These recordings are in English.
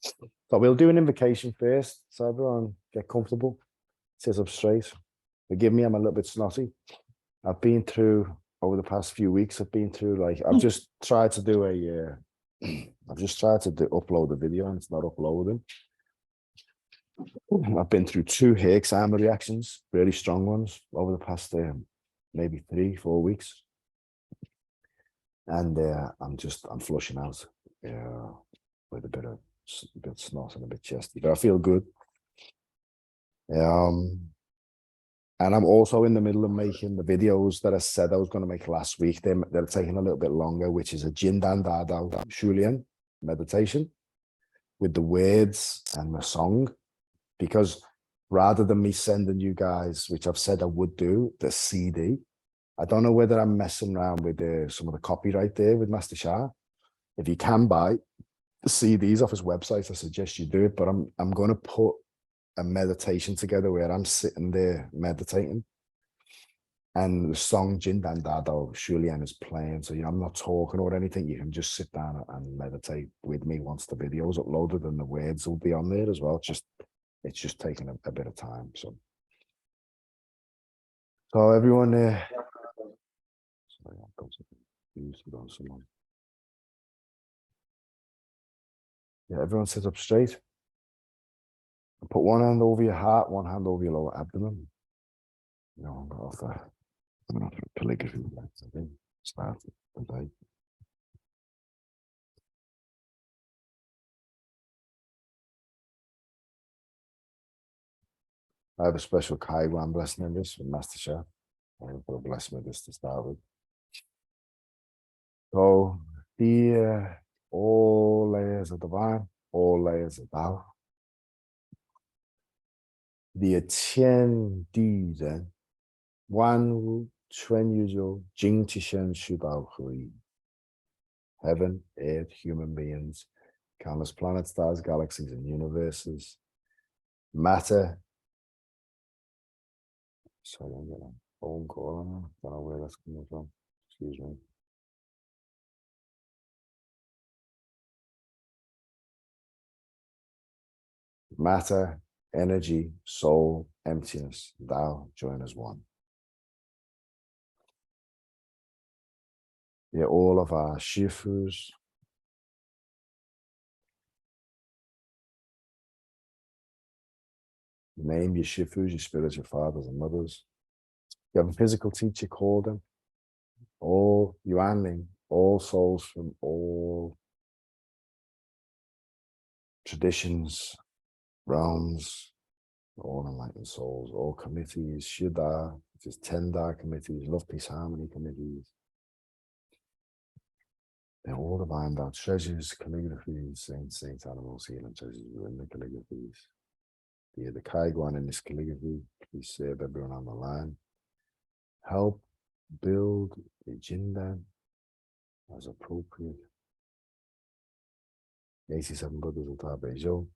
So we'll do an invocation first, so everyone get comfortable, sit up straight. Forgive me, I'm a little bit snotty. I've been through, over the past few weeks, I've just tried to do upload a video and it's not uploading. I've been through 2 Herxheimer reactions, really strong ones, over the past maybe 3-4 weeks. And I'm flushing out with a bit snot and a bit chesty, but I feel good. And I'm also in the middle of making the videos that I said I was going to make last week. They're taking a little bit longer, which is a Jindan Dadao Shulian meditation with the words and the song. Because rather than me sending you guys, which I've said I would do, the CD, I don't know whether I'm messing around with some of the copyright there with Master Shah. If you can buy the CDs off his website, I suggest you do it. But I'm going to put a meditation together where I'm sitting there meditating, and the song Jindan Dado Shulian is playing. So I'm not talking or anything. You can just sit down and meditate with me once the video is uploaded, and the words will be on there as well. It's just taking a bit of time. So everyone there. Sorry, I'm confused on someone. Yeah, everyone sit up straight. Put one hand over your heart, one hand over your lower abdomen. I'm going to calligraphy. I think start the day. I have a special Kaiwan blessing in this with Master Shah. I'm going to put a blessing with this to start with. So, all layers of divine, all layers of Tao. The Qian Di Ren, Wan Wu, Chuan Yu Zhou, Jing Qishen Shu Dao Hui. Heaven, earth, human beings, countless planets, stars, galaxies, and universes. Matter. Sorry, I'm getting a phone call on me. Don't know where that's coming from. Excuse me. Matter, energy, soul, emptiness, Tao, join as one. Yeah, all of our Shifus, name your Shifus, your spiritual fathers and mothers. You have a physical teacher, call them. All Yuanling, all souls from all traditions, realms, all enlightened souls, all committees, Shida, which is 10 Dar committees, Love, Peace, Harmony committees. They're all divine Tao treasures, calligraphies, saints, animals, healing treasures within the calligraphies. Via the Kaiguan in this calligraphy, please save everyone on the line. Help build the Jindan as appropriate. 87 Buddhas of Tabeizhou.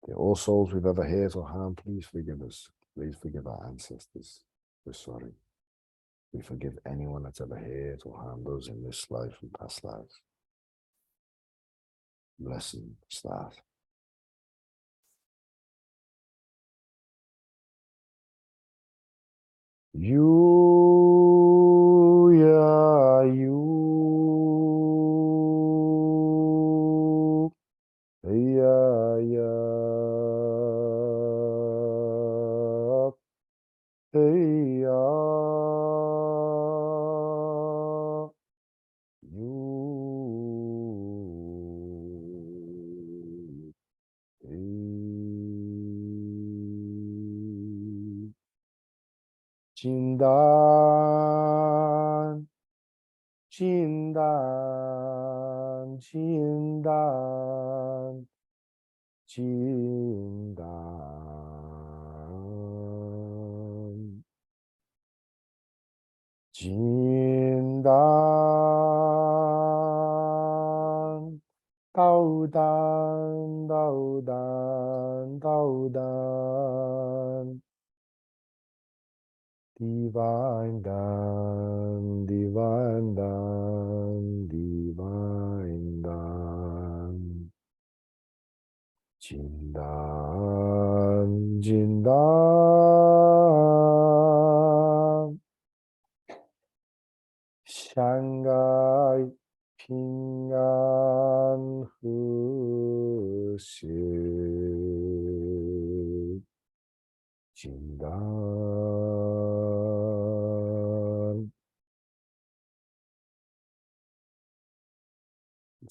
They're all souls we've ever hurt or harmed. Please forgive us. Please forgive our ancestors. We're sorry. We forgive anyone that's ever hurt or harmed us in this life and past lives. Lesson start. You, yeah, you, yeah, yeah, Jindan, Jindan, Jindan, Jindan, Jindan, Dao Dan, Dao Dan, Dao Dan. Divine Dan, Divine Dan, Divine Dan. Jindan, Jindan, Shanghai, Ping'an, Hushi, Jindan.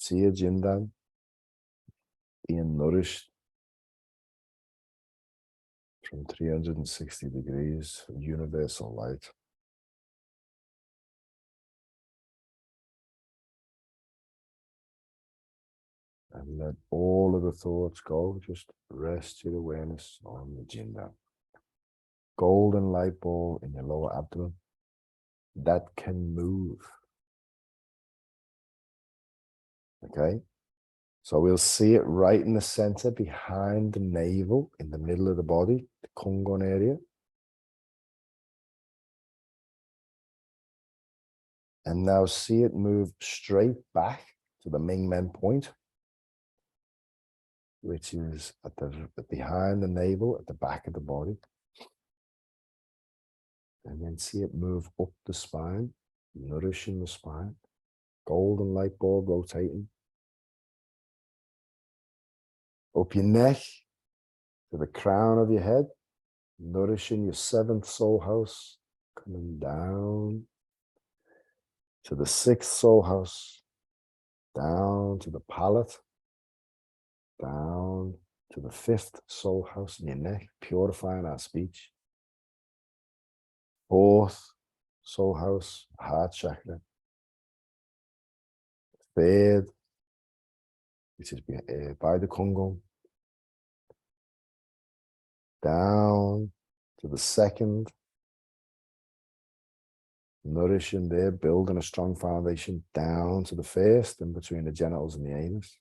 See a Jindan being nourished from 360 degrees of universal light. And let all of the thoughts go. Just rest your awareness on the Jindan. Golden light ball in your lower abdomen that can move. Okay? So we'll see it right in the center behind the navel, in the middle of the body, the Kungon area. And now see it move straight back to the Mingmen point, which is behind the navel, at the back of the body. And then see it move up the spine, nourishing the spine. Golden light bulb rotating. Up your neck to the crown of your head, nourishing your seventh soul house, coming down to the sixth soul house, down to the palate, down to the fifth soul house in your neck, purifying our speech. Fourth soul house, heart chakra. Third, which is by the Kungon. Down to the second, nourishing there, building a strong foundation, down to the first, in between the genitals and the anus.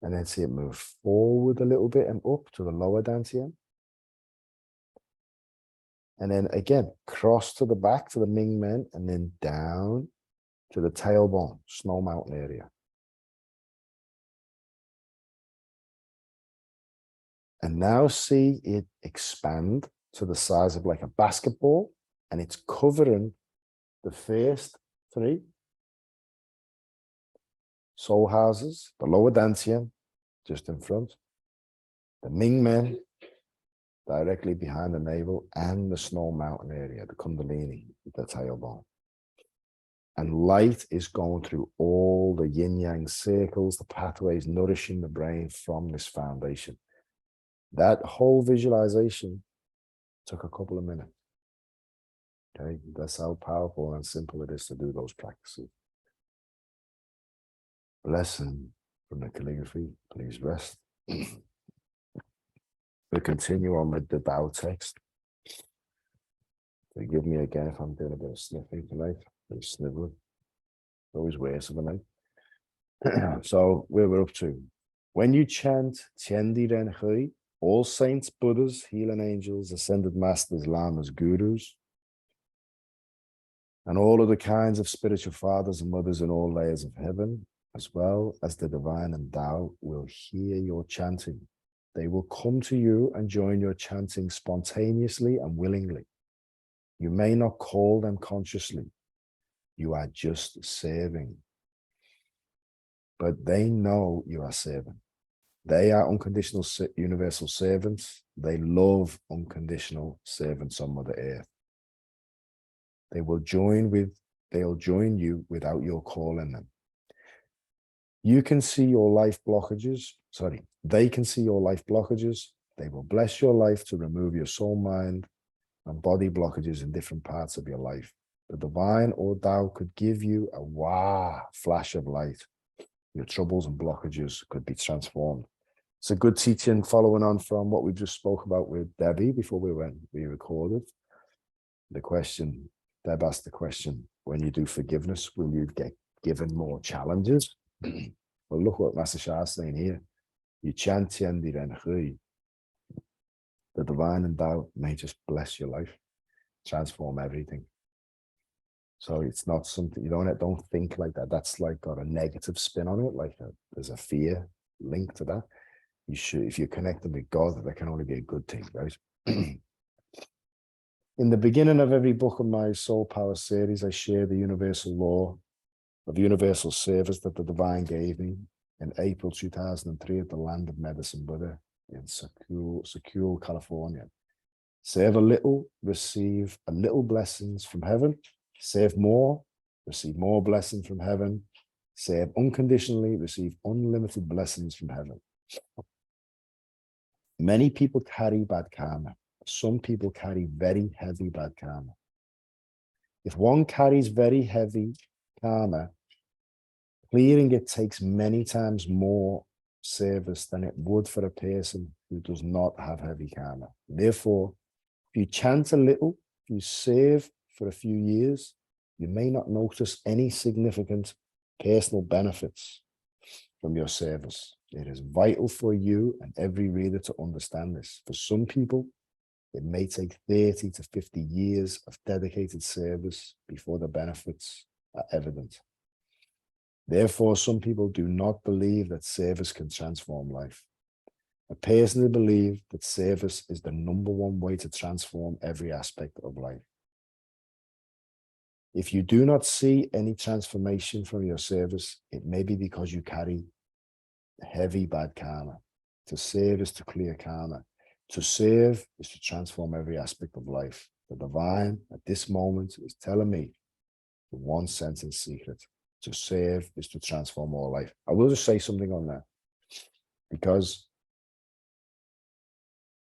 And then see it move forward a little bit and up to the lower dantian. And then again, cross to the back to the Mingmen, and then down to the tailbone, Snow Mountain area. And now see it expand to the size of like a basketball, and it's covering the first three soul houses, the lower dantian, just in front, the Mingmen, directly behind the navel, and the Snow Mountain area, the Kundalini, the tailbone. And light is going through all the yin-yang circles, the pathways, nourishing the brain from this foundation. That whole visualization took a couple of minutes. Okay, that's how powerful and simple it is to do those practices. Lesson from the calligraphy, please rest. We'll continue on with the Tao text. Forgive me again if I'm doing a bit of sniffing tonight, a bit of sniveling. Always worse of a night. So where we're up to. When you chant Tiendi Ren Hui, all saints, Buddhas, healing angels, ascended masters, lamas, gurus, and all of the kinds of spiritual fathers and mothers in all layers of heaven, as well as the divine and Tao, will hear your chanting. They will come to you and join your chanting spontaneously and willingly. You may not call them consciously. You are just serving. But they know you are serving. They are unconditional universal servants. They love unconditional servants on Mother Earth. They'll join you without your calling them. You can see your life blockages. They can see your life blockages. They will bless your life to remove your soul, mind, and body blockages in different parts of your life. The divine or Tao could give you a flash of light. Your troubles and blockages could be transformed. It's a good teaching following on from what we just spoke about with Debbie before we recorded. The question, Deb asked the question, when you do forgiveness, will you get given more challenges? Well, look what Master Shah is saying here. You chant Tiendi Ren Hui. The divine and Tao may just bless your life, transform everything. So it's not something, you don't think like that. That's like got a negative spin on it, like there's a fear link to that. You should, if you're connected with God, that can only be a good thing, right? In the beginning of every book of my Soul Power series, I share the universal law of universal service that the divine gave me in April 2003 at the Land of Medicine Buddha in Secule, California. Serve a little, receive a little blessings from heaven. Serve more, receive more blessings from heaven. Serve unconditionally, receive unlimited blessings from heaven. Many people carry bad karma. Some people carry very heavy bad karma. If one carries very heavy karma, clearing it takes many times more service than it would for a person who does not have heavy karma. Therefore, if you chant a little, if you serve for a few years, you may not notice any significant personal benefits from your service. It is vital for you and every reader to understand this. For some people, it may take 30 to 50 years of dedicated service before the benefits are evident. Therefore, some people do not believe that service can transform life. I personally believe that service is the #1 way to transform every aspect of life. If you do not see any transformation from your service, it may be because you carry heavy bad karma. To serve is to clear karma. To serve is to transform every aspect of life. The divine at this moment is telling me the one sentence secret. To serve is to transform all life. I will just say something on that, because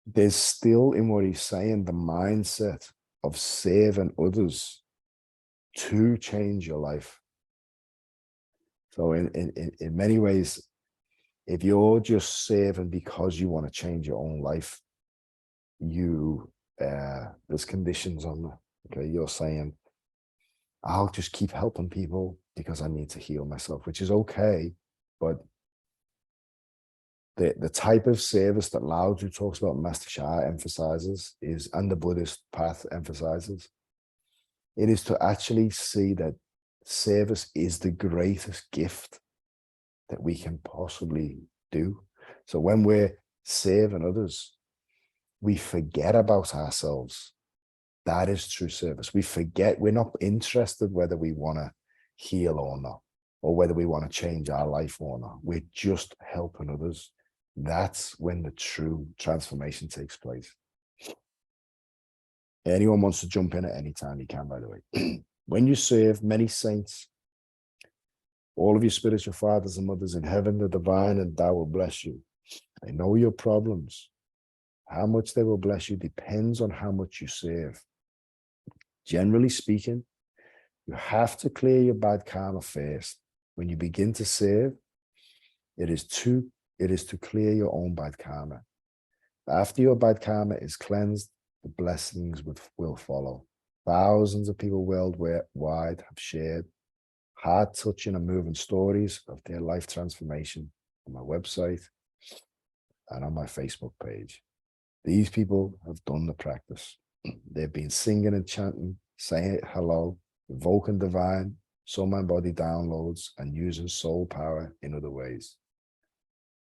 there's still in what he's saying the mindset of serving others to change your life. So in many ways, if you're just serving because you want to change your own life, there's conditions on that. Okay, you're saying, I'll just keep helping people because I need to heal myself, which is okay, but the type of service that Lao Tzu talks about, Master Sha emphasizes is, and the Buddhist path emphasizes, it is to actually see that service is the greatest gift that we can possibly do. So when we're serving others, we forget about ourselves. That is true service. We forget, we're not interested whether we want to heal or not, or whether we want to change our life or not. We're just helping others. That's when the true transformation takes place. Anyone wants to jump in at any time, you can, by the way. When you serve many saints, all of your spiritual fathers and mothers in heaven, the divine and Tao will bless you. They know your problems. How much they will bless you depends on how much you serve. Generally speaking, you have to clear your bad karma first. When you begin to serve, it is to clear your own bad karma. After your bad karma is cleansed, the blessings will follow. Thousands of people worldwide have shared heart-touching and moving stories of their life transformation on my website and on my Facebook page. These people have done the practice. They've been singing and chanting, saying hello, invoking divine, soul, mind, body downloads, and using soul power in other ways.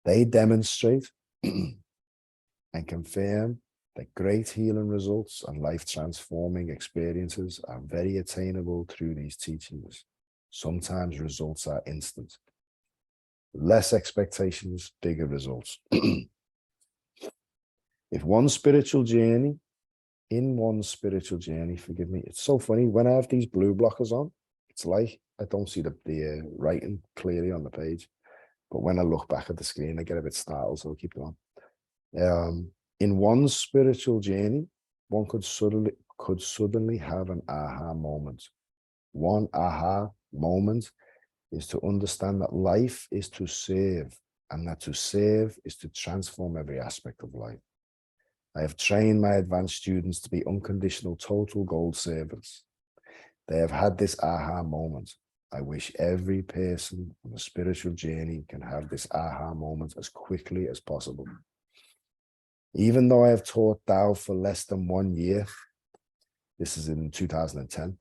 They demonstrate and confirm that great healing results and life-transforming experiences are very attainable through these teachings. Sometimes results are instant. Less expectations, bigger results. In one's spiritual journey, forgive me, it's so funny, when I have these blue blockers on, it's like I don't see the writing clearly on the page, but when I look back at the screen, I get a bit startled, so I'll keep going. In one's spiritual journey, one could suddenly have an aha moment. One aha moment is to understand that life is to serve, and that to serve is to transform every aspect of life. I have trained my advanced students to be unconditional, total gold servants. They have had this aha moment. I wish every person on a spiritual journey can have this aha moment as quickly as possible. Even though I have taught Tao for less than 1 year, this is in 2010,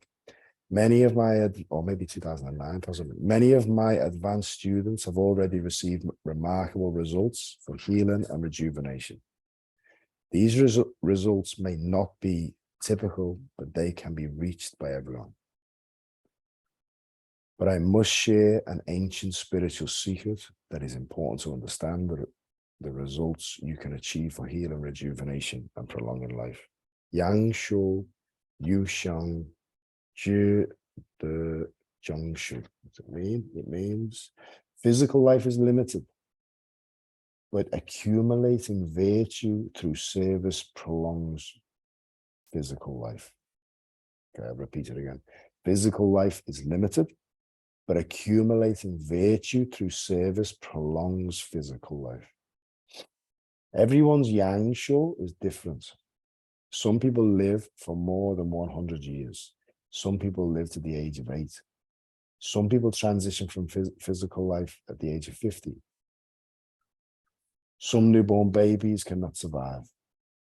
Many of my, or maybe 2009 possibly, many of my advanced students have already received remarkable results for healing and rejuvenation. These results may not be typical, but they can be reached by everyone. But I must share an ancient spiritual secret that is important to understand the results you can achieve for healing, rejuvenation, and prolonging life. Yang Shu, Yu Shang, Zhi De Zhongshu. What does it mean? It means physical life is limited, but accumulating virtue through service prolongs physical life. Okay, I'll repeat it again. Physical life is limited, but accumulating virtue through service prolongs physical life. Everyone's yang shu is different. Some people live for more than 100 years. Some people live to the age of 8. Some people transition from physical life at the age of 50. Some newborn babies cannot survive.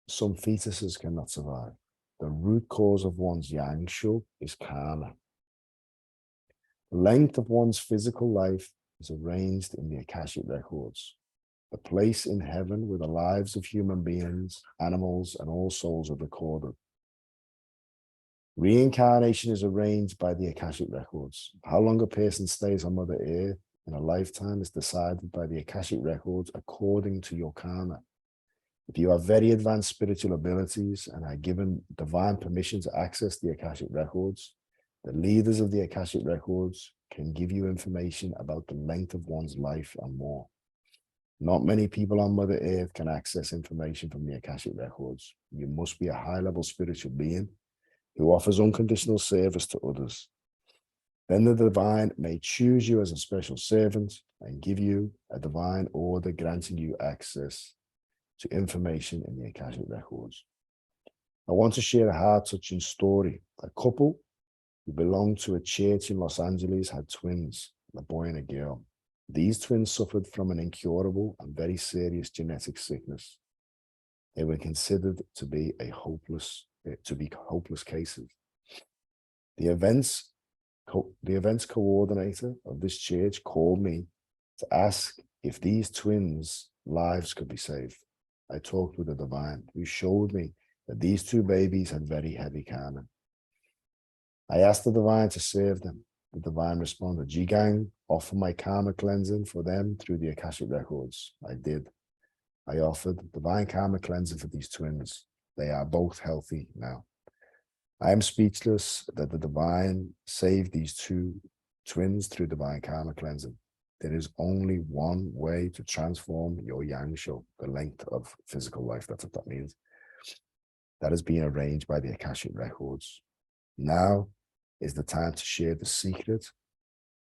Some fetuses cannot survive. The root cause of one's yang shu is karma. The length of one's physical life is arranged in the Akashic records, the place in heaven where the lives of human beings, animals, and all souls are recorded. Reincarnation is arranged by the Akashic records. How long a person stays on Mother Earth in a lifetime is decided by the Akashic records according to your karma. If you have very advanced spiritual abilities and are given divine permission to access the Akashic records, the leaders of the Akashic records can give you information about the length of one's life and more. Not many people on Mother Earth can access information from the Akashic records. You must be a high-level spiritual being who offers unconditional service to others. Then the divine may choose you as a special servant and give you a divine order granting you access to information in the Akashic records. I want to share a heart-touching story. A couple who belonged to a church in Los Angeles had twins, a boy and a girl. These twins suffered from an incurable and very serious genetic sickness. They were considered to be hopeless cases. The events coordinator of this church called me to ask if these twins' lives could be saved. I talked with the divine, who showed me that these two babies had very heavy karma. I asked the divine to save them. The divine responded, Jigang, offer my karma cleansing for them through the Akashic records. I did. I offered divine karma cleansing for these twins. They are both healthy now. I am speechless that the divine saved these two twins through divine karma cleansing. There is only one way to transform your yang shu, the length of physical life. That's what that means. That is being arranged by the Akashic records. Now is the time to share the secret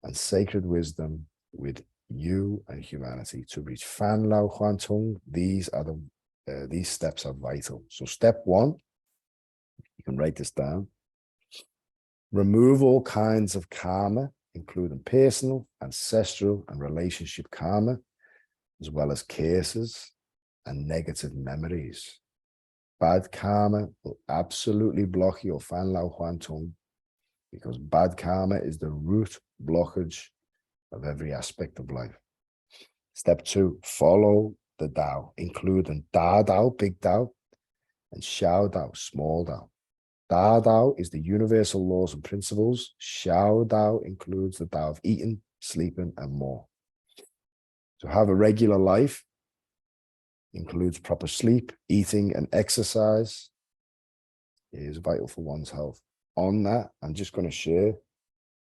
and sacred wisdom with you and humanity to reach Fan Lao Huan Tung. These steps are vital. So step 1, you can write this down. Remove all kinds of karma, including personal, ancestral, and relationship karma, as well as curses and negative memories. Bad karma will absolutely block your Fan Lao Huan Tung, because bad karma is the root blockage of every aspect of life. Step 2, follow the Tao, including Da Dao, big Tao, and Xiao Dao, small Tao. Da Dao is the universal laws and principles. Xiao Dao includes the Tao of eating, sleeping, and more. To have a regular life includes proper sleep, eating, and exercise. It is vital for one's health. On that, I'm just going to share,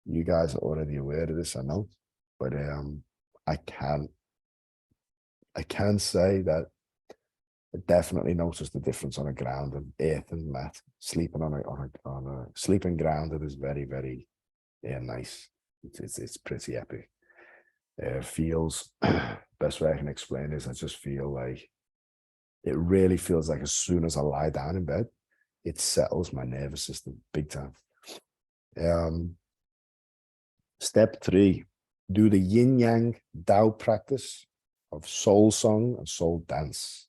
you guys are already aware of this, I know, but I can say that I definitely noticed the difference on a grounded earth and mat. Sleeping on a sleeping grounded is very, very nice. It's pretty epic. It feels, best way I can explain is I just feel like, it really feels like as soon as I lie down in bed, it settles my nervous system big time. Step 3, do the yin yang Tao practice of soul song and soul dance.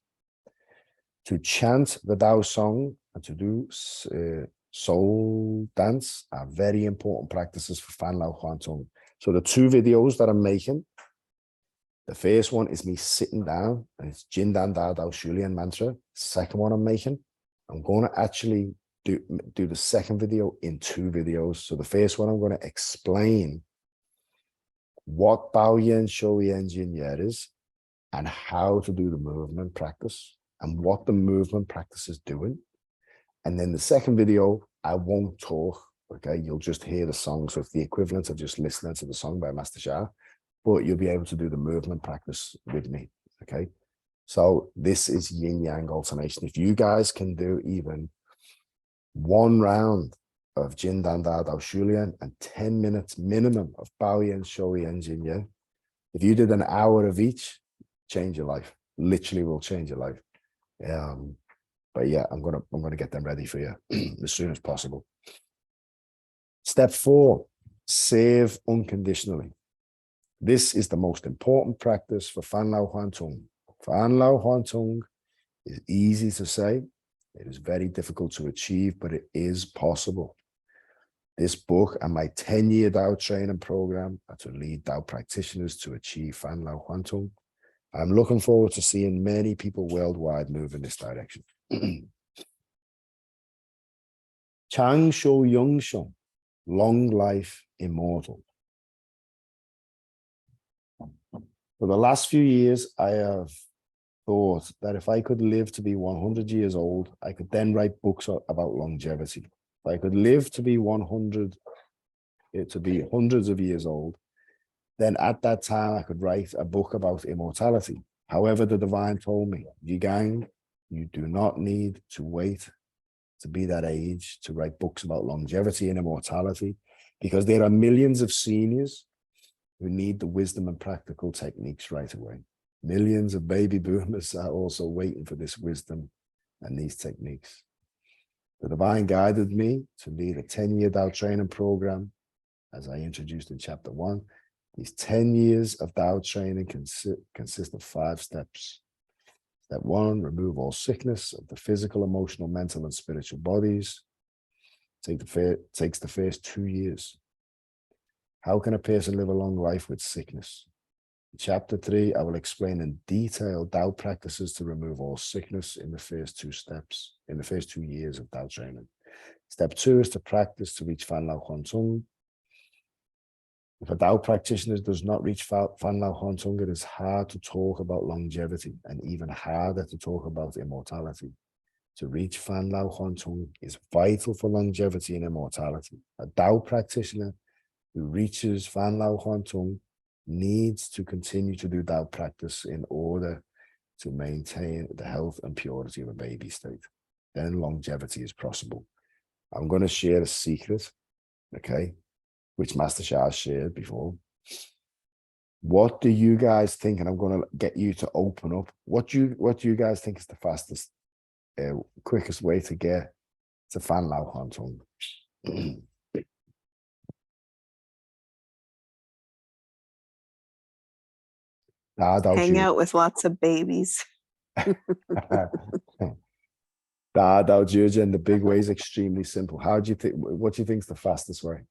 To chant the Tao song and to do soul dance are very important practices for Fan Lao Huan Tung. So the two videos that I'm making, the first one is me sitting down and it's Jin Dan Da Dao Shulian mantra. Second one I'm making, I'm going to actually do the second video in two videos. So the first one, I'm going to explain what Bao Yen Shou Yen Jin Yer is and how to do the movement practice and what the movement practice is doing. And then the second video, I won't talk, okay? You'll just hear the song. So it's the equivalent of just listening to the song by Master Shah, but you'll be able to do the movement practice with me, okay? So this is yin yang alternation. If you guys can do even one round of Jin Dan Da Dao Shulian and 10 minutes minimum of Bao Yen Shou Yen Jin Yen, if you did an hour of each, change your life. Literally will change your life. But yeah, I'm gonna get them ready for you as soon as possible. Step 4, serve unconditionally. This is the most important practice for Fan Lao Huan Tung. Fan Lao Huan Tung is easy to say. It is very difficult to achieve, but it is possible. This book and my 10-year Dao training program are to lead Dao practitioners to achieve Fan Lao Huan Tung. I'm looking forward to seeing many people worldwide move in this direction. Chang Shou Yung Sheng, long life, immortal. For the last few years, I have thought that if I could live to be 100 years old, I could then write books about longevity. If I could live to be 100, to be hundreds of years old, then at that time I could write a book about immortality. However, the divine told me, Yigang, you do not need to wait to be that age to write books about longevity and immortality, because there are millions of seniors who need the wisdom and practical techniques right away. Millions of baby boomers are also waiting for this wisdom and these techniques. The divine guided me to lead a 10-year Dao training program, as I introduced in chapter 1. These 10 years of Dao training consist of 5 steps. Step 1, remove all sickness of the physical, emotional, mental, and spiritual bodies. Takes the first 2 years. How can a person live a long life with sickness? In chapter 3, I will explain in detail Dao practices to remove all sickness in the first 2 steps, in the first 2 years of Dao training. Step 2 is to practice to reach Fan Lao Huan Tung. If a Dao practitioner does not reach Fan Lao Huan Tung, it is hard to talk about longevity and even harder to talk about immortality. To reach Fan Lao Huan Tung is vital for longevity and immortality. A Dao practitioner who reaches Fan Lao Huan Tung needs to continue to do Dao practice in order to maintain the health and purity of a baby state. Then longevity is possible. I'm going to share a secret, okay, which Master Shah shared before. What do you guys think? And I'm going to get you to open up. What do you guys think is the fastest, quickest way to get to Fan Lao Huan Tung? Hang out with lots of babies. Da Dao Jurgen, the big way is extremely simple. How do you think? What do you think is the fastest way?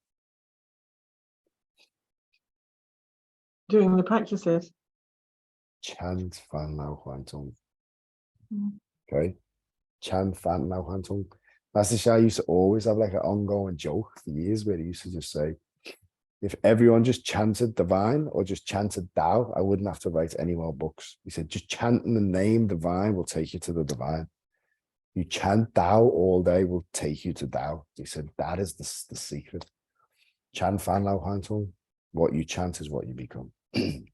Doing the practices. Chant Fan Lao Huan Tung. Okay. Chant Fan Lao Huan Tung. Master Shah used to always have like an ongoing joke for years where he used to just say, if everyone just chanted divine or just chanted Dao, I wouldn't have to write any more books. He said, just chanting the name divine will take you to the divine. You chant Dao all day will take you to Dao. He said, that is the secret. Chant Fan Lao Huan Tung. What you chant is what you become. The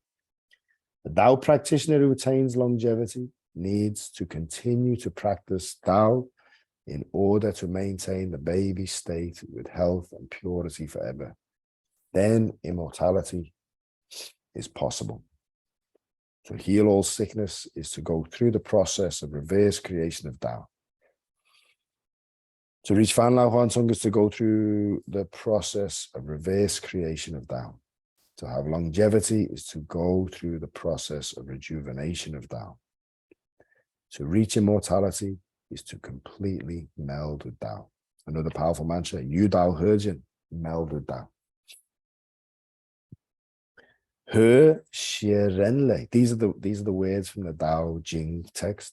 Dao practitioner who attains longevity needs to continue to practice Dao in order to maintain the baby state with health and purity forever. Then immortality is possible. To heal all sickness is to go through the process of reverse creation of Dao. To reach Fan Lao Huan Tung is to go through the process of reverse creation of Dao. To have longevity is to go through the process of rejuvenation of Dao. To reach immortality is to completely meld with Dao. Another powerful mantra, Yu Dao He, meld with Dao. He Xie Ren Lei. These are the words from the Dao Jing text.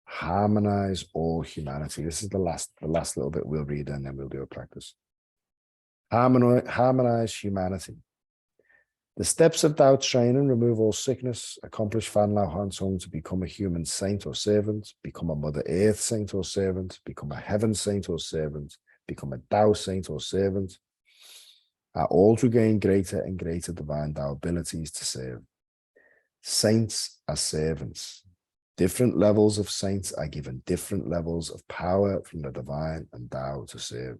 Harmonize all humanity. This is the last little bit we'll read, and then we'll do a practice. Harmonize humanity. The steps of Dao training: remove all sickness, accomplish Fan Lao Han Song to become a human saint or servant, become a Mother Earth saint or servant, become a heaven saint or servant, become a Dao saint or servant, are all to gain greater and greater divine Dao abilities to serve. Saints are servants. Different levels of saints are given different levels of power from the divine and Dao to serve.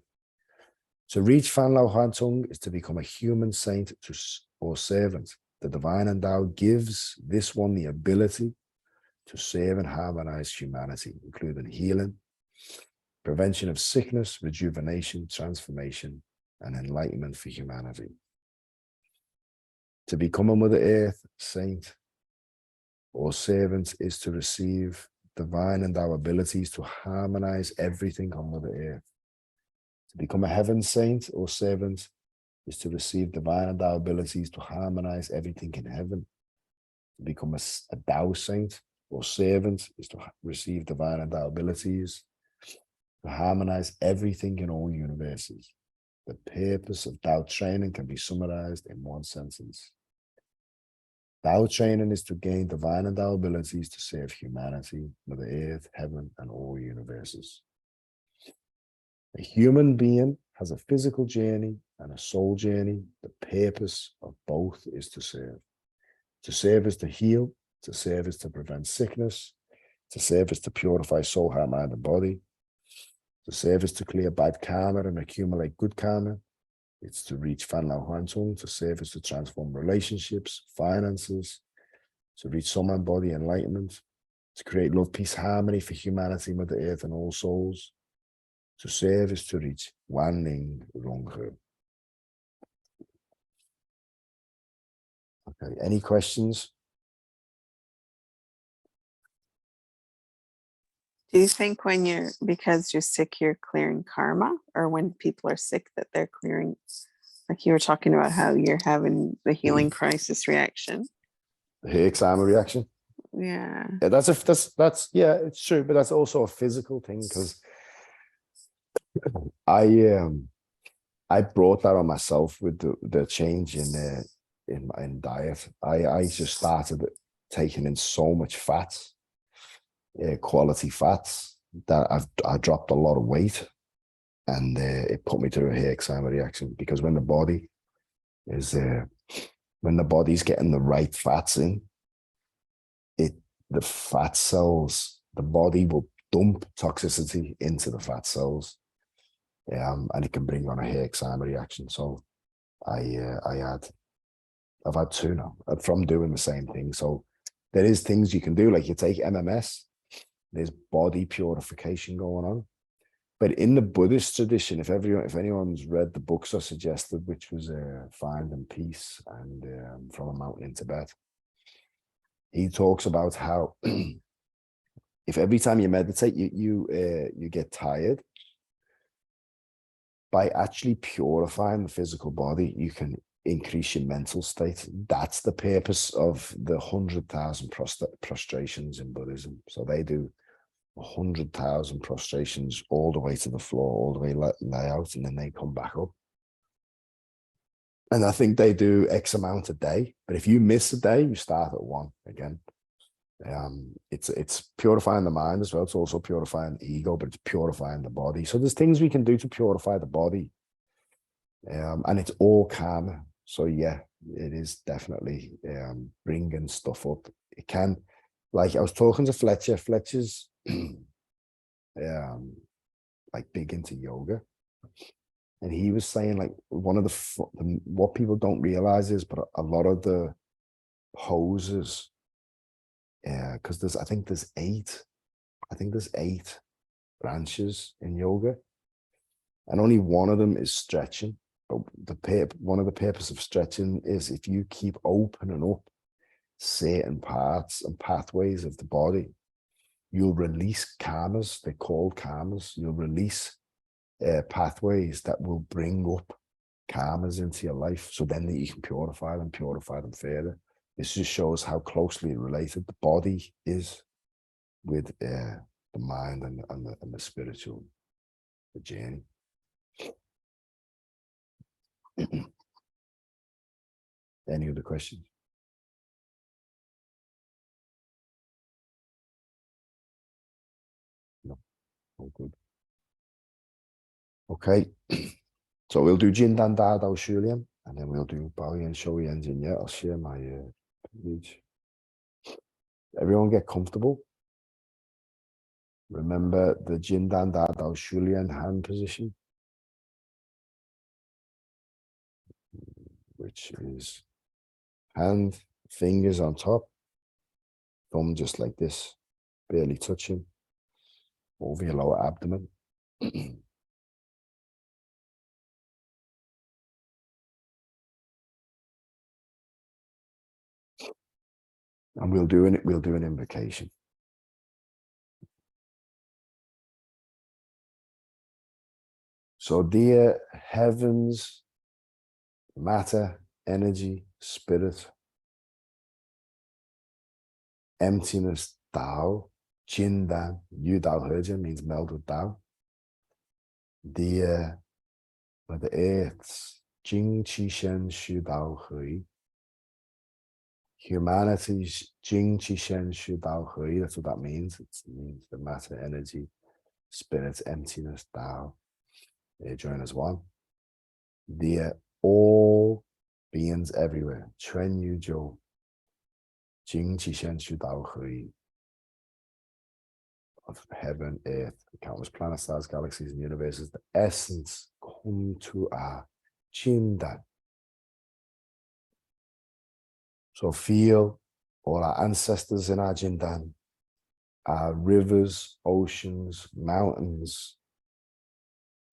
To reach Fan Lao Han Tung is to become a human saint or servant. The divine and Dao gives this one the ability to serve and harmonize humanity, including healing, prevention of sickness, rejuvenation, transformation, and enlightenment for humanity. To become a Mother Earth saint or servant is to receive divine and Dao abilities to harmonize everything on Mother Earth. To become a heaven saint or servant is to receive divine and Dao abilities to harmonize everything in heaven. To become a Dao saint or servant is to receive divine and Dao abilities to harmonize everything in all universes. The purpose of Dao training can be summarized in one sentence. Dao training is to gain divine and Dao abilities to serve humanity, Mother Earth, heaven, and all universes. A human being has a physical journey and a soul journey. The purpose of both is to serve. To serve is to heal, to serve is to prevent sickness, to serve is to purify soul, heart, mind, and body. To serve is to clear bad karma and accumulate good karma. It's to reach Fan Lao Han Tung. To serve is to transform relationships, finances, to reach soul and body enlightenment, to create love, peace, harmony for humanity, Mother Earth, and all souls. To serve is to reach Wan Ning Rong He. Okay, any questions? Do you think because you're sick, you're clearing karma, or when people are sick that they're clearing, like you were talking about how you're having the healing crisis reaction? The Hexama reaction? Yeah. Yeah, that's yeah, it's true, but that's also a physical thing because I brought that on myself with the change in diet. I just started taking in so much fat, quality fats, that I dropped a lot of weight, and it put me through a Hexama reaction because when the body's getting the right fats in, the fat cells, the body will dump toxicity into the fat cells, and it can bring on a Hexama reaction. So I've had two now from doing the same thing. So there is things you can do, like you take MMS, there's body purification going on. But in the Buddhist tradition, if anyone's read the books I suggested, which was Finding Peace and From a Mountain in Tibet, he talks about how if every time you meditate, you get tired, by actually purifying the physical body, you can increase your mental state. That's the purpose of the 100,000 prostrations in Buddhism. So they do 100,000 prostrations all the way to the floor, all the way lay out, and then they come back up. And I think they do X amount a day. But if you miss a day, you start at 1 again. It's purifying the mind as well. It's also purifying the ego, but it's purifying the body. So there's things we can do to purify the body. And it's all karma. So yeah, it is definitely bringing stuff up. It can, like I was talking to Fletcher. Fletcher's like big into yoga. And he was saying, like, one of what people don't realize is, but a lot of the poses, because I think there's 8 branches in yoga, and only one of them is stretching. But one of the purpose of stretching is if you keep opening up certain parts and pathways of the body, you'll release karmas. They're called karmas. You'll release pathways that will bring up karmas into your life, so then that you can purify them further. This just shows how closely related the body is with the mind and the spiritual journey. Any other questions? No. All good. Okay. So we'll do Jin Dan Da Dao Shu Lian, and then we'll do Bao Yan Shou Yan Jin Ye. I'll share my page. Everyone get comfortable. Remember the Jin Dan Da Dao Shu Lian hand position, which is hand, fingers on top, thumb just like this, barely touching over your lower abdomen. And we'll do an invocation. So dear heavens, matter, energy, spirit, emptiness, Tao, Jin Dan, Yu Dao He Jin means meld with Tao. The earth's Jing Qi Shen Shu Dao Hui. Humanity's Jing Qi Shen Shu Dao Hui. That's what that means. It means the matter, energy, spirit, emptiness, Tao. They join as one. The all beings everywhere. Chuan Yu Zhou. Jing Qi Shen Shu Dao Hui. Of heaven, earth, countless planets, stars, galaxies, and universes, the essence come to our Jin Dan. So feel all our ancestors in our Jin Dan, our rivers, oceans, mountains,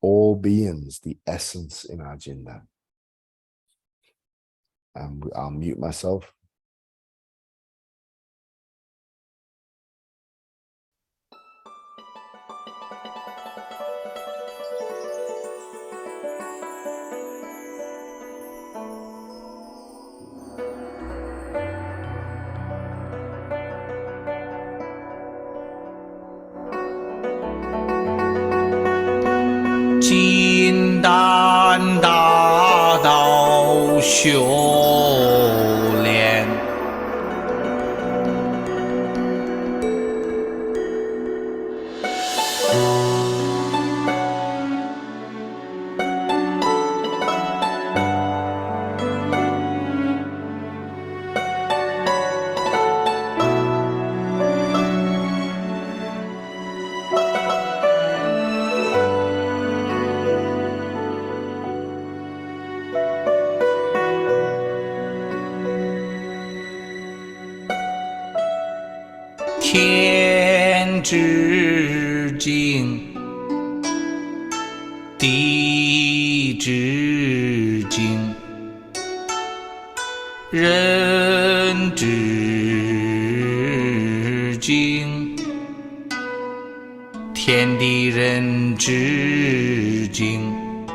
all beings, the essence in our Jin Dan. And I'll mute myself. Jin Dan Da Dao Shu Lian. Tian Zhi Jing, Di Zhi Jing, Ren Zhi Jing, Tian Di Ren Zhi Jing,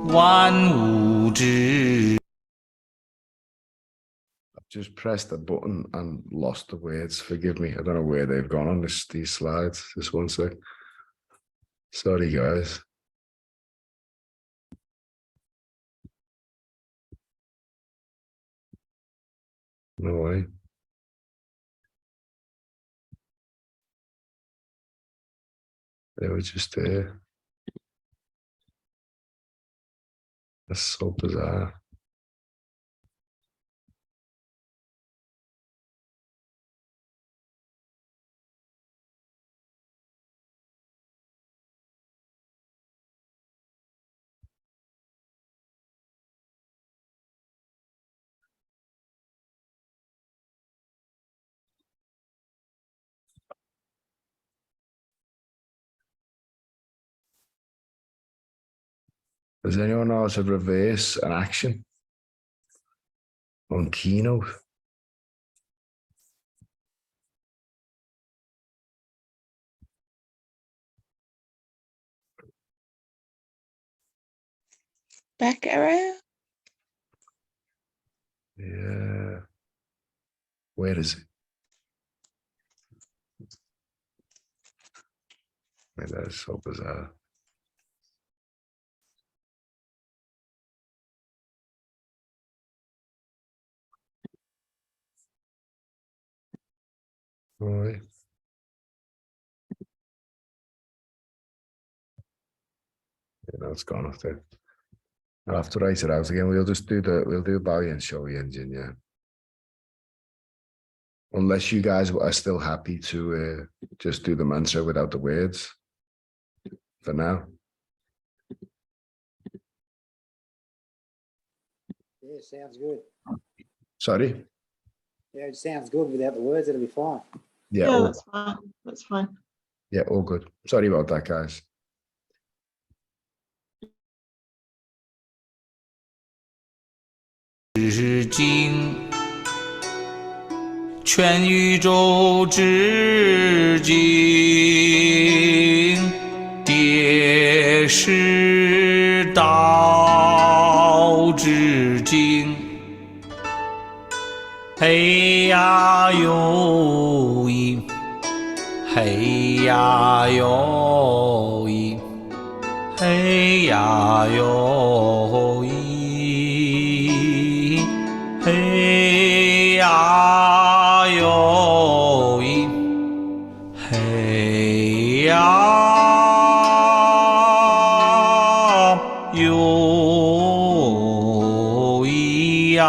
Wan Wu Zhi. Just pressed the button and lost the words. Forgive me. I don't know where they've gone on these slides. Just one sec. Sorry, guys. No way. They were just there. That's so bizarre. Does anyone know how to reverse an action on Keynote? back arrow. Yeah. Where is it? Man, that is so bizarre. Right. Yeah, no, it's gone off there. I'll have to write it out again. We'll do Barry and show the engine, yeah. Unless you guys are still happy to just do the mantra without the words for now. Yeah, sounds good. Sorry? Yeah, it sounds good without the words. It'll be fine. Yeah, Yeah, all, that's fine. That's fine. yeah, all good. Sorry about that, guys. 至今，全宇宙至今，皆是道至今。嘿呀呦咦，嘿呀呦咦，嘿呀呦咦，嘿呀呦咦，嘿呀呦咦呀。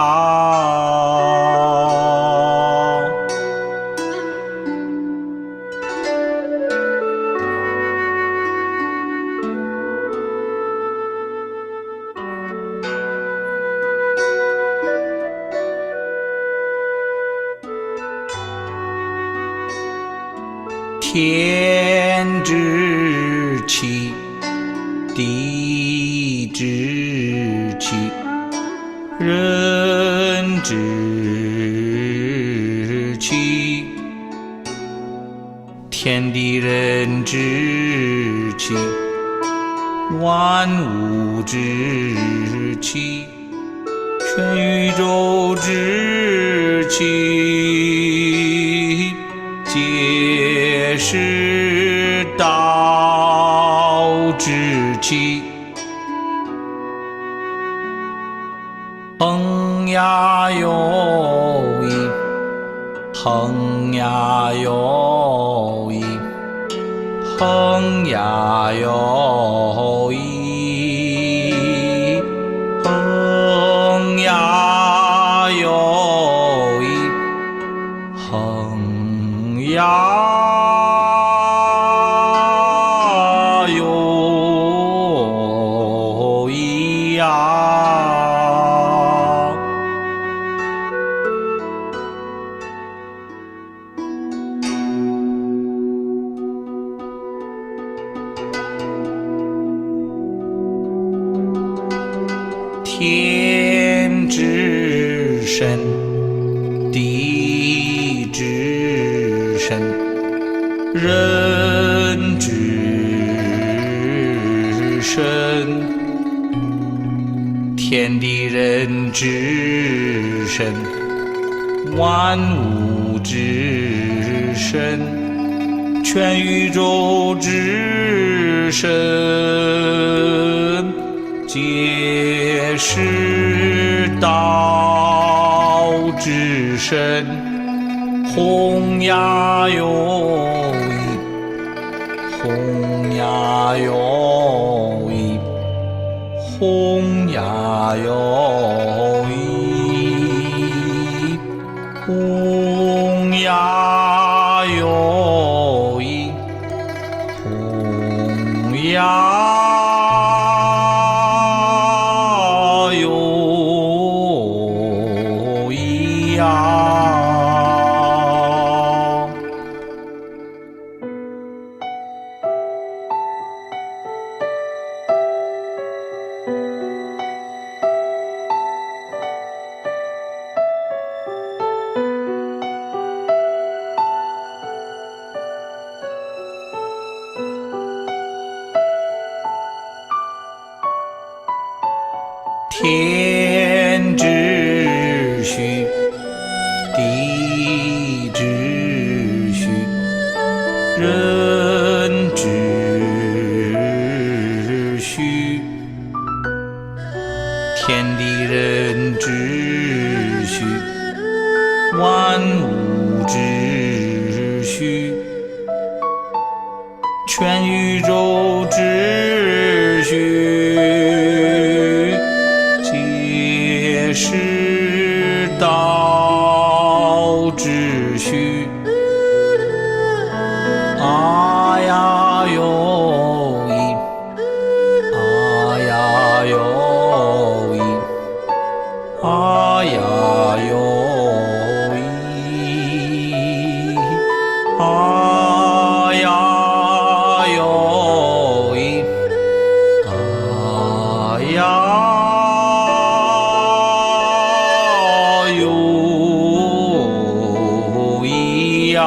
天之气，地之气，人之气，天地人之气，万物之气，全宇宙之气，皆是道之气。哼呀呦咦，哼呀呦咦，哼呀呦咦，哼呀呦咦，哼呀呦咦呀。天之神，地之神，人之神，天地人之神，万物之神，全宇宙之神，皆是道之神。轰呀呦咦，轰呀呦咦，轰呀呦咦，轰呀呦咦，轰呀呦咦呀。天地人之序，万物之序，全宇宙之序，皆是道之序。啊呀哟咦，啊呀哟咦，啊呀哟咦，啊呀哟咦，啊呀哟咦呀。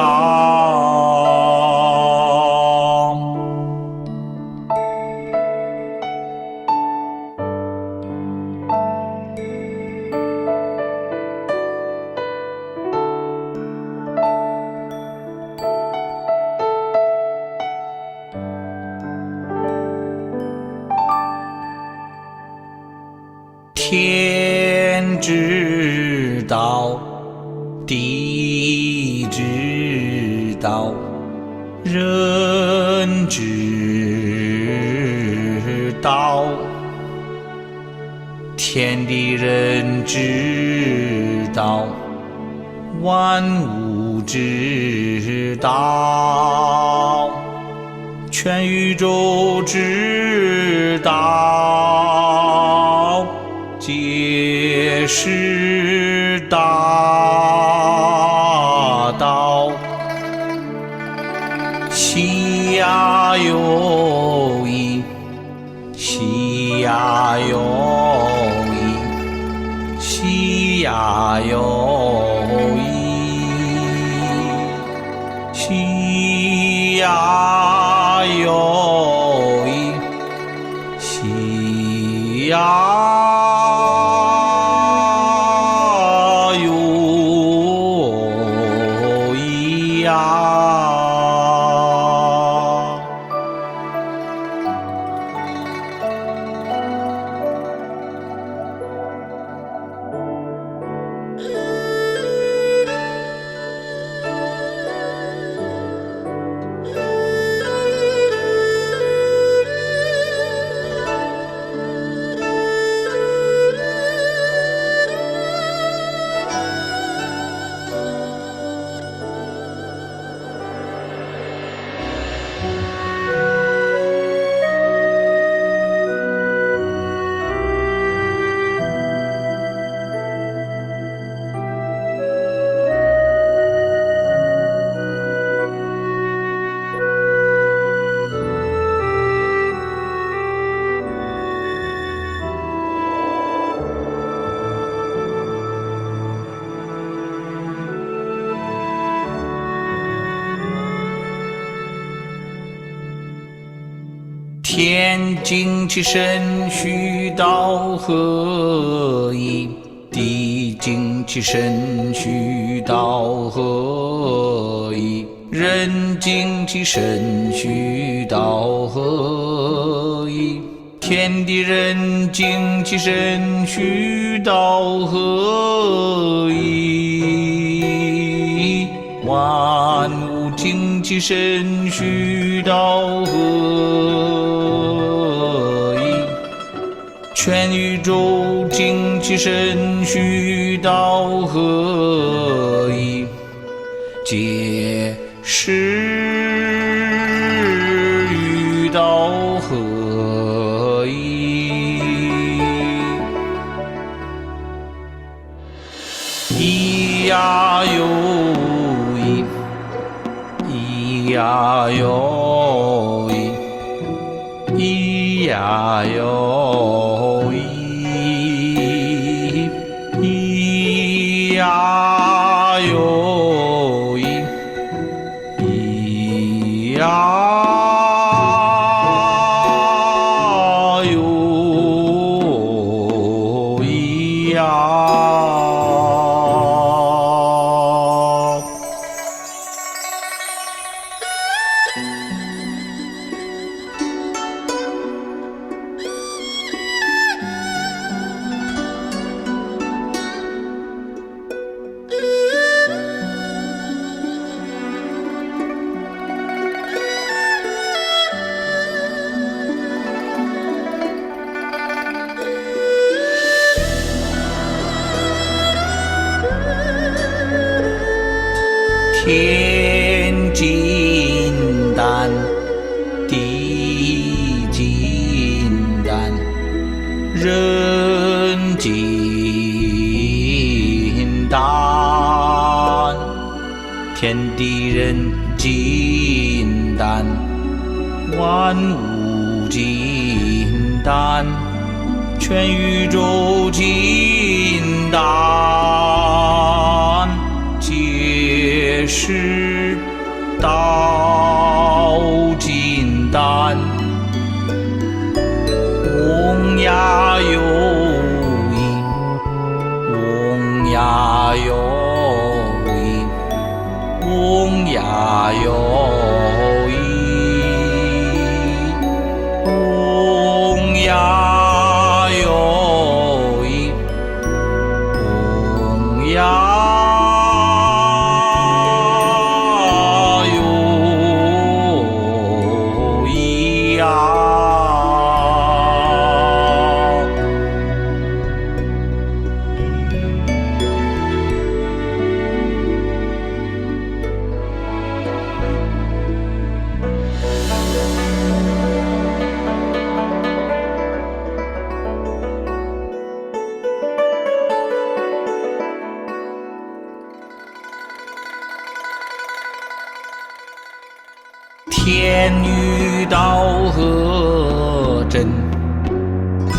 天之道，地之道，人之道，天地人之道，万物之道，全宇宙之道，皆是大道。西呀哟咦，西呀哟咦，西呀哟咦，西呀哟咦，西呀哟咦呀。天精气神虚道合一，地精气神虚道合一，人精气神虚道合一，天地人精气神虚道合一，万物精气神虚道合一，全宇宙精气神虚道合一，皆是与道合一。咿呀哟咦，咿呀哟咦，咿呀哟咦，咿呀哟咦，咿呀哟咿呀。天金丹，地金丹，人金丹，天地人金丹，万物金丹，全宇宙金丹，皆是道金丹。嗡呀哟音，嗡呀哟音，嗡呀哟音，嗡呀哟音，嗡呀哟音呀。天与道合真，地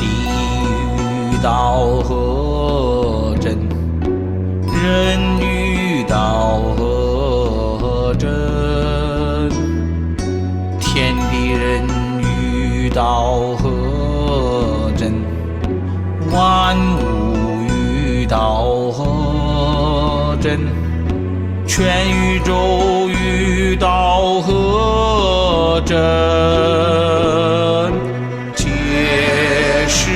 与道合真，人与道合真，天地人与道合真，万物与道合真，全宇宙与道合真，皆是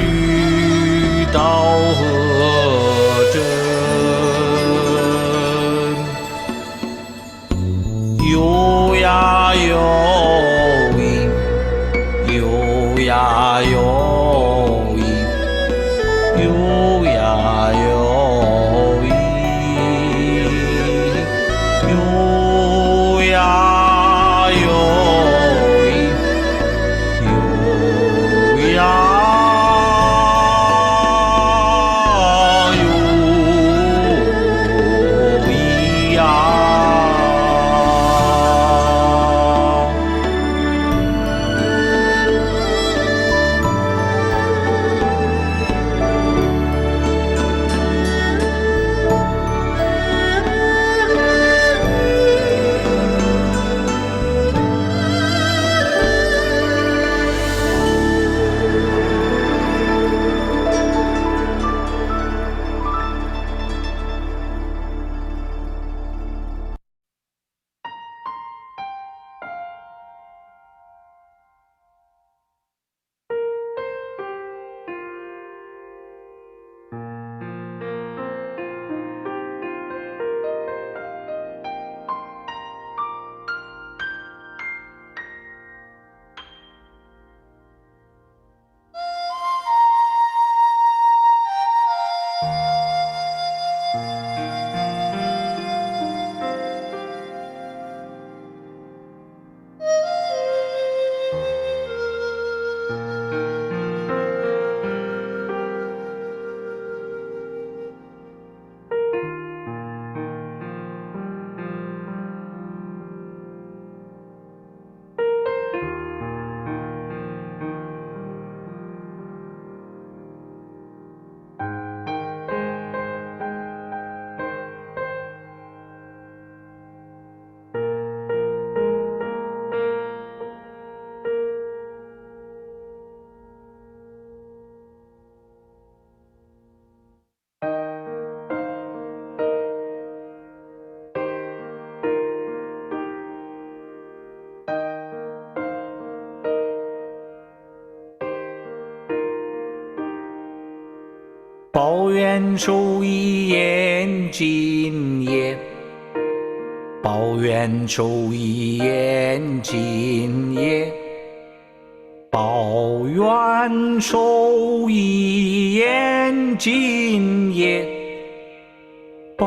与道合真。有呀有音，有呀有音，有呀有音，有呀有音，有呀有音呀。报怨受益言今夜，报怨受益言今夜，报怨受益言今夜，报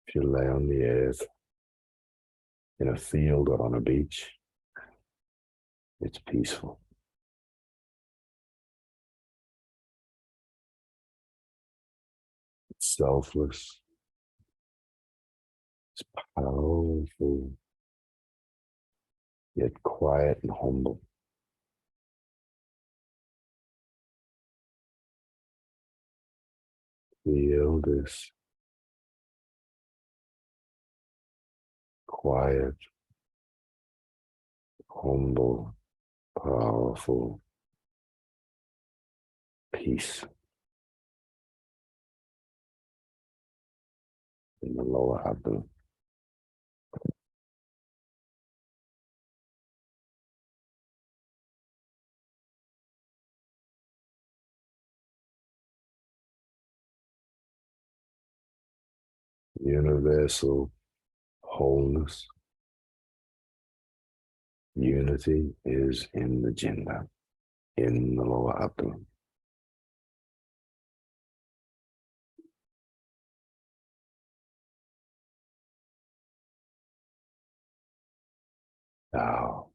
If you lay on the earth in a field or on a beach, it's peaceful. It's selfless. It's powerful, yet quiet and humble. Feel this quiet, humble, powerful peace in the lower abdomen. Universal wholeness, unity is in the Jindan, in the lower abdomen. Now,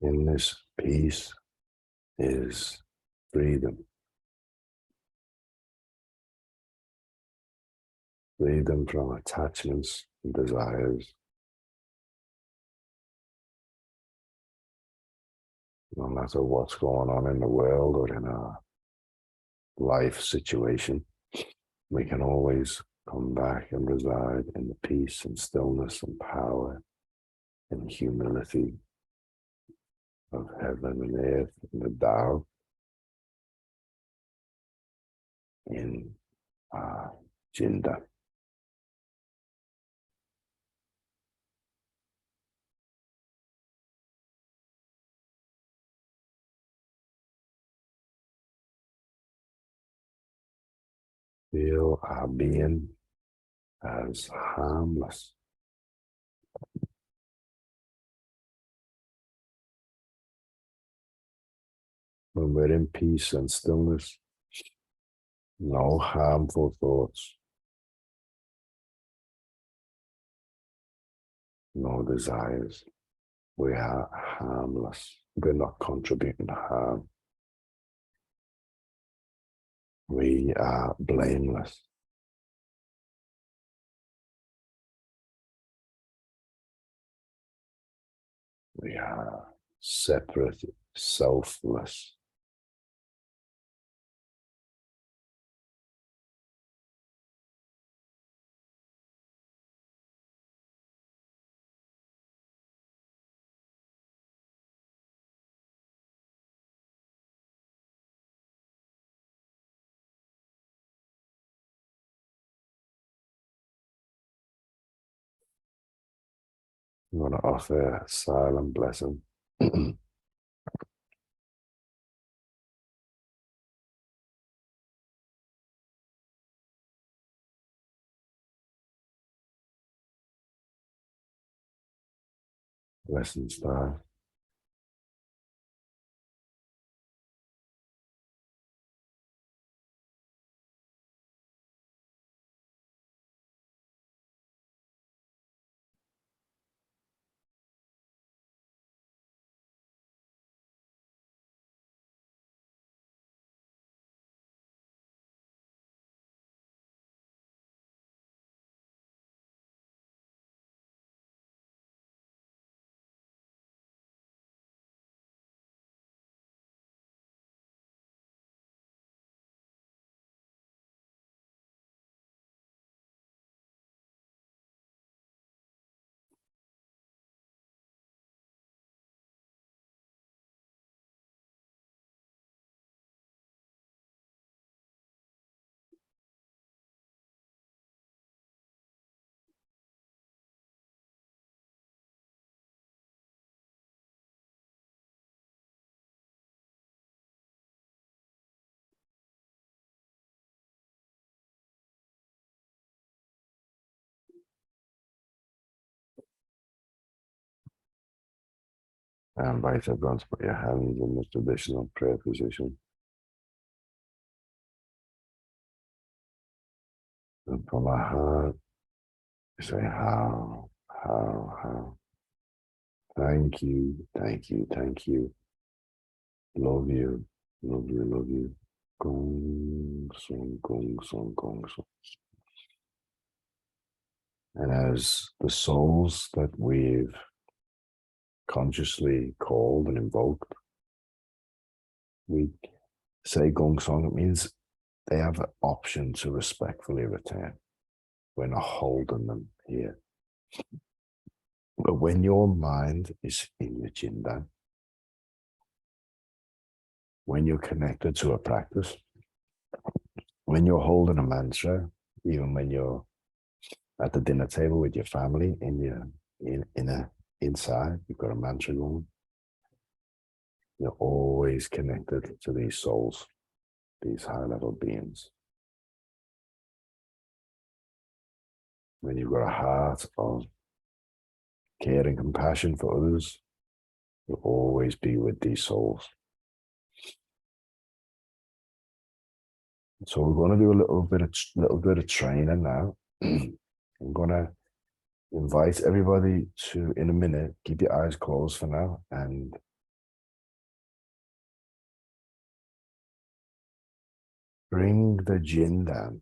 in this peace is freedom. Freedom from attachments and desires. No matter what's going on in the world or in our life situation, we can always come back and reside in the peace and stillness and power and humility of heaven and earth and the Tao in our Jindan. Feel our being as harmless. When we're in peace and stillness, no harmful thoughts, no desires. We are harmless. We're not contributing to harm. We are blameless. We are separate, selfless. I'm going to offer a silent blessing. Blessing star. I invite everyone to put your hands in the traditional prayer position. And from my heart, say how. Thank you, thank you, thank you. Love you, love you, love you. Gong, song, gong, song, gong, song. And as the souls that we've consciously called and invoked, we say gong song, it means they have an option to respectfully return. We're not holding them here. But when your mind is in your Jindan, when you're connected to a practice, when you're holding a mantra, even when you're at the dinner table with your family inside, you've got a mantra going, you're always connected to these souls, these high-level beings. When you've got a heart of care and compassion for others, you'll always be with these souls. So we're going to do a little bit of training now. I'm going to invite everybody to, in a minute, keep your eyes closed for now, and bring the Jindan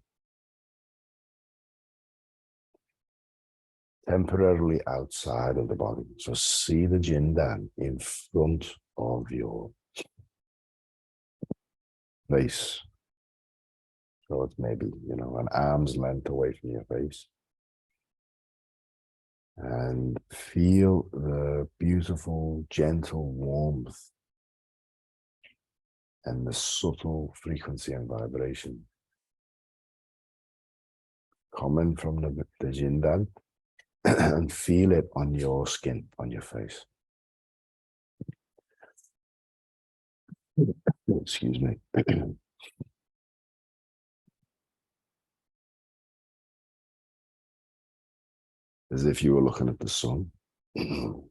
temporarily outside of the body. So see the Jindan in front of your face. So it's maybe, an arm's length away from your face. And feel the beautiful, gentle warmth and the subtle frequency and vibration coming from the Jindan, and feel it on your skin, on your face. Excuse me. As if you were looking at the sun. And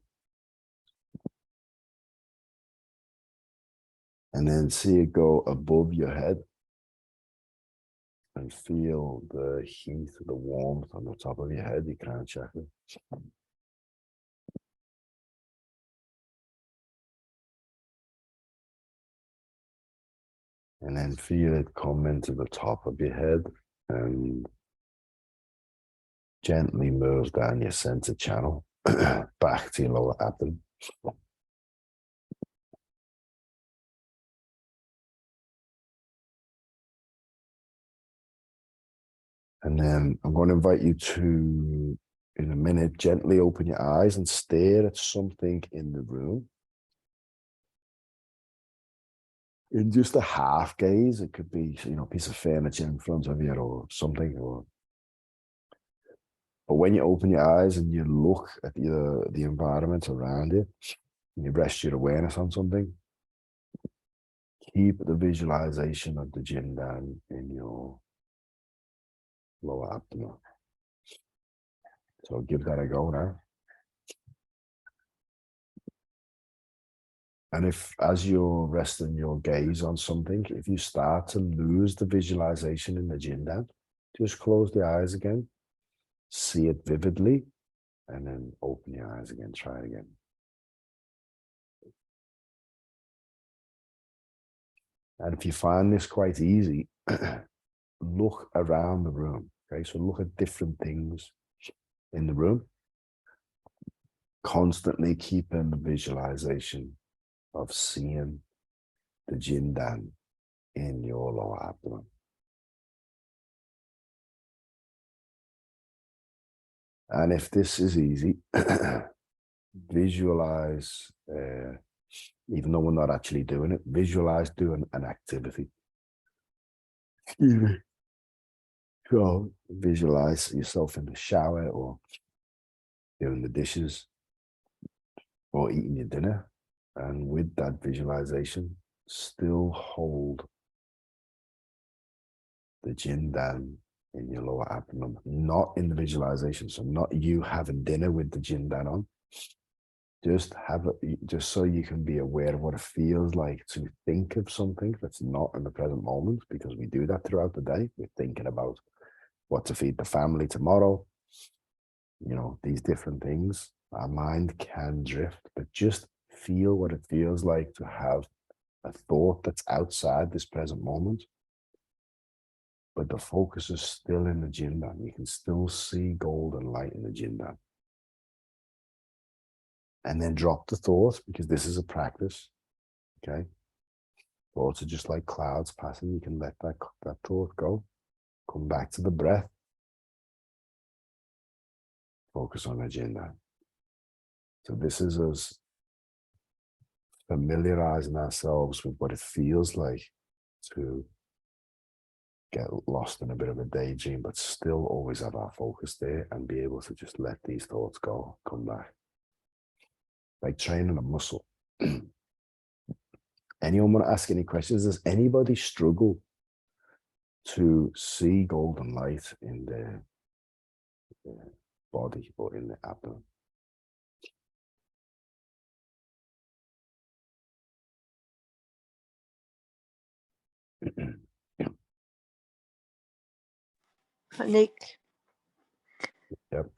then see it go above your head and feel the heat, the warmth on the top of your head, your crown chakra. And then feel it come into the top of your head and gently move down your center channel back to your lower abdomen. And then I'm going to invite you to, in a minute, gently open your eyes and stare at something in the room. In just a half gaze, it could be, a piece of furniture in front of you or something. But when you open your eyes and you look at the environment around you, and you rest your awareness on something, keep the visualization of the Jindan in your lower abdomen. So give that a go now. And if, as you're resting your gaze on something, if you start to lose the visualization in the Jindan, just close the eyes again, see it vividly, and then open your eyes again, try it again. And if you find this quite easy, look around the room, okay? So look at different things in the room, constantly keeping the visualization of seeing the Jindan in your lower abdomen. And if this is easy, visualize, even though we're not actually doing it, visualize doing an activity. So visualize yourself in the shower or doing the dishes or eating your dinner. And with that visualization, still hold the Jindan in your lower abdomen, not in the visualization. So not you having dinner with the Jindan on, just have it, just so you can be aware of what it feels like to think of something that's not in the present moment, because we do that throughout the day. We're thinking about what to feed the family tomorrow, you know, these different things. Our mind can drift, but just feel what it feels like to have a thought that's outside this present moment, but the focus is still in the Jindan. You can still see golden light in the Jindan. And then drop the thought, because this is a practice. Okay. Thoughts are just like clouds passing. You can let that thought go. Come back to the breath. Focus on the Jindan. So this is us familiarizing ourselves with what it feels like to get lost in a bit of a daydream, but still always have our focus there and be able to just let these thoughts go, come back. Like training a muscle. Anyone want to ask any questions? Does anybody struggle to see golden light in their body or in the abdomen? Nick, Yep.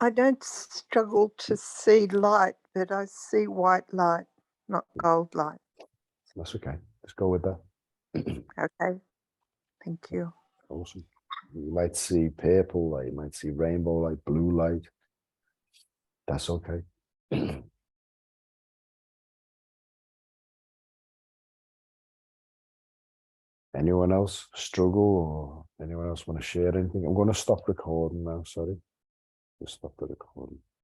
I don't struggle to see light, but I see white light, not gold light. That's okay. Let's go with that. Okay. Thank you. Awesome. You might see purple light, you might see rainbow light, blue light. That's okay. Anyone else struggle, or anyone else want to share anything? I'm going to stop recording now, sorry. Just stop the recording.